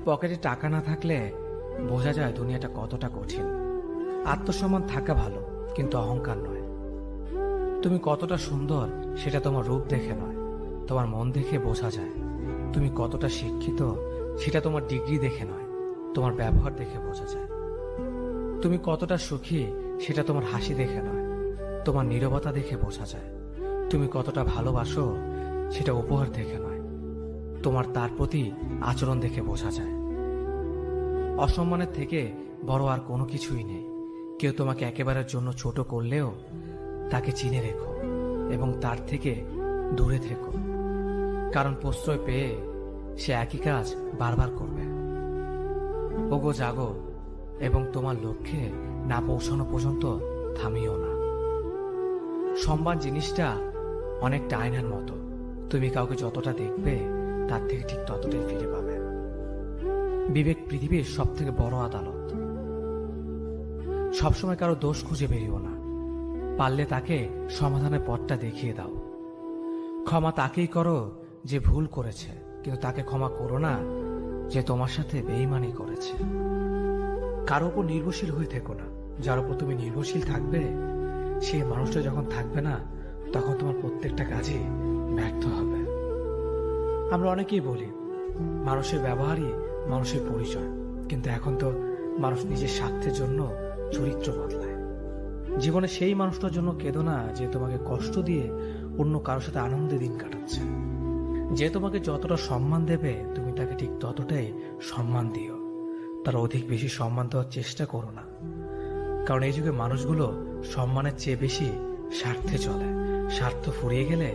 পকেটে টাকা না থাকলে বোঝা যায় দুনিয়াটা কতটা কঠিন। আত্মসম্মান থাকা ভালো, কিন্তু অহংকার নয়। তুমি কতটা সুন্দর সেটা তোমার রূপ দেখে নয়, তোমার মন দেখে বোঝা যায়। তুমি কতটা শিক্ষিত সেটা তোমার ডিগ্রি দেখে নয়, তোমার ব্যবহার দেখে বোঝা যায়। তুমি কতটা সুখী সেটা তোমার হাসি দেখে নয়, তোমার নীরবতা দেখে বোঝা যায়। তুমি কতটা ভালোবাসো সেটা উপহার দেখে নয়, তোমার তার প্রতি আচরণ দেখে বোঝা যায়। অসম্মানের থেকে বড় আর কোনো কিছুই নেই। কেউ তোমাকে একেবারের জন্য ছোট করলেও তাকে চিনে রেখো এবং তার থেকে দূরে থেকো, কারণ প্রশ্রয় পেয়ে সে একই কাজ বারবার করবে। ওগো জাগো এবং তোমার লক্ষ্যে না পৌঁছানো পর্যন্ত থামিও না। সম্মান জিনিসটা অনেকটা আয়নার মতো, তুমি কাউকে যতটা দেখবে তার থেকে ঠিক ততটাই ফিরে পাবে। বিবেক পৃথিবীর সব থেকে বড় আদালত। সবসময় কারো দোষ খুঁজে বেরিও না, পারলে তাকে সমাধানের পথটা দেখিয়ে দাও। ক্ষমা তাকেই করো যে ভুল করেছে, কিন্তু তাকে ক্ষমা করো না যে তোমার সাথে বেঈমানি করেছে। কারো উপর নির্ভরশীল হয়ে থেকো না, যার উপর তুমি নির্ভরশীল থাকবে সেই মানুষটা যখন থাকবে না, তখন তোমার প্রত্যেকটা কাজই ব্যর্থ হবে। আমরা অনেকেই বলি মানুষের ব্যবহারই মানুষের পরিচয়, কিন্তু এখন তো মানুষ নিজের স্বার্থের জন্য চরিত্র বদলায়। জীবনে সেই মানুষটার জন্য কেঁদো না যে তোমাকে কষ্ট দিয়ে অন্য কারোর সাথে আনন্দে দিন কাটাচ্ছে। যে তোমাকে যতটা সম্মান দেবে তুমি তাকে ঠিক ততটাই সম্মান দিও, তার অধিক বেশি সম্মান দেওয়ার চেষ্টা করো না। কারণ এই যুগে মানুষগুলো সম্মানের চেয়ে বেশি স্বার্থে চলে। স্বার্থ ফুরিয়ে গেলে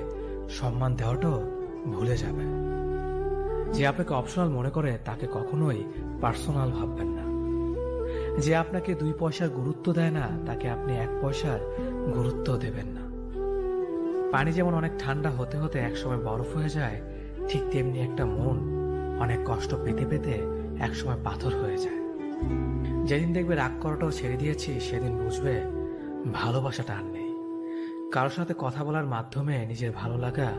সম্মান দেওয়াটাও ভুলে যাবে। যে আপনাকে অপশনাল মনে করে তাকে কখনোই পার্সোনাল ভাববেন না। যে আপনাকে 2 পয়সার গুরুত্ব দেয় না তাকে আপনি 1 পয়সার গুরুত্ব দেবেন না। পানি যেমন অনেক ঠান্ডা হতে হতে একসময় বরফ হয়ে যায়, ঠিক তেমনি একটা মন অনেক কষ্ট পেতে পেতে একসময় পাথর হয়ে যায়। যেদিন দেখবে রাগ করাটাও ছেড়ে দিয়েছি সেদিন বুঝবে ভালোবাসাটা আর নেই। কারোর সাথে কথা বলার মাধ্যমে নিজের ভালো লাগা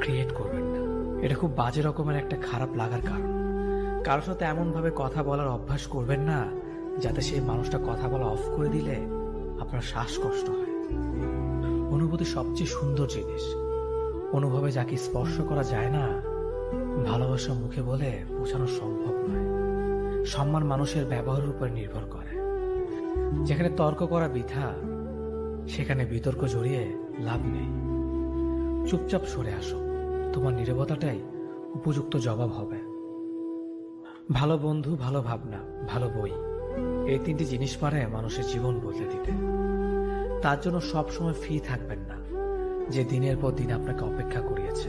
ক্রিয়েট করবেন না, এটা খুব বাজে রকমের একটা খারাপ লাগার কারণ। কারোর সাথে এমনভাবে কথা বলার অভ্যাস করবেন না যাতে সেই মানুষটা কথা বলা অফ করে দিলে আপনার শ্বাসকষ্ট হয়। অনুভূতি সবচেয়ে সুন্দর জিনিস। অনুভবে যাকে স্পর্শ করা যায় না, ভালোবাসা মুখে বলে বোঝানো সম্ভব নয়। সম্মান মানুষের ব্যবহারের উপর নির্ভর করে। যেখানে তর্ক করা বৃথা, সেখানে বিতর্ক জড়িয়ে লাভ নেই। চুপচাপ সরে আসো, তোমার নীরবতাটাই উপযুক্ত জবাব হবে। ভালো বন্ধু, ভালো ভাবনা, ভালো বই, এই 3টি জিনিস পারে মানুষের জীবন বদলে দিতে। তার জন্য সবসময় ফ্রি থাকবেন না যে দিনের পর দিন আপনাকে অপেক্ষা করিয়েছে।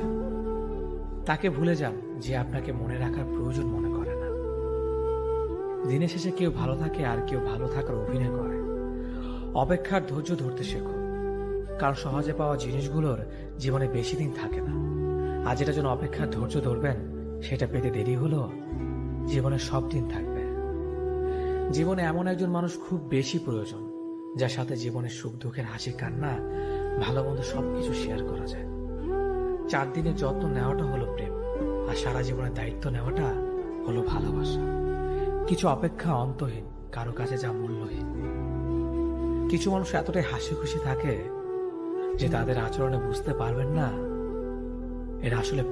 তাকে ভুলে যান যে আপনাকে মনে রাখার প্রয়োজন মনে করে না। দিনের শেষে কেউ ভালো থাকে আর কেউ ভালো থাকার অভিনয় করে। অপেক্ষার ধৈর্য ধরতে শেখো, কারণ সহজে পাওয়া জিনিসগুলোর জীবনে বেশি দিন থাকে না। আর যেটার জন্য অপেক্ষার ধৈর্য ধরবেন সেটা পেতে দেরি হলো জীবনে সব দিন থাকবে। জীবনে এমন একজন মানুষ খুব বেশি প্রয়োজন, যার সাথে জীবনের সুখ দুঃখের হাসি কান্না ভালো মন্দ সবকিছু শেয়ার করা যায়। 4 দিনের যত্ন নেওয়াটা হলো প্রেম, আর সারা জীবনের দায়িত্ব নেওয়াটা হলো ভালোবাসা। কিছু অপেক্ষা অন্তহীন, কারো কাছে যা মূল্যহীন। কিছু মানুষ এতটাই হাসি খুশি থাকে যে তাদের আচরণে বুঝতে পারবেন না এরা আসলে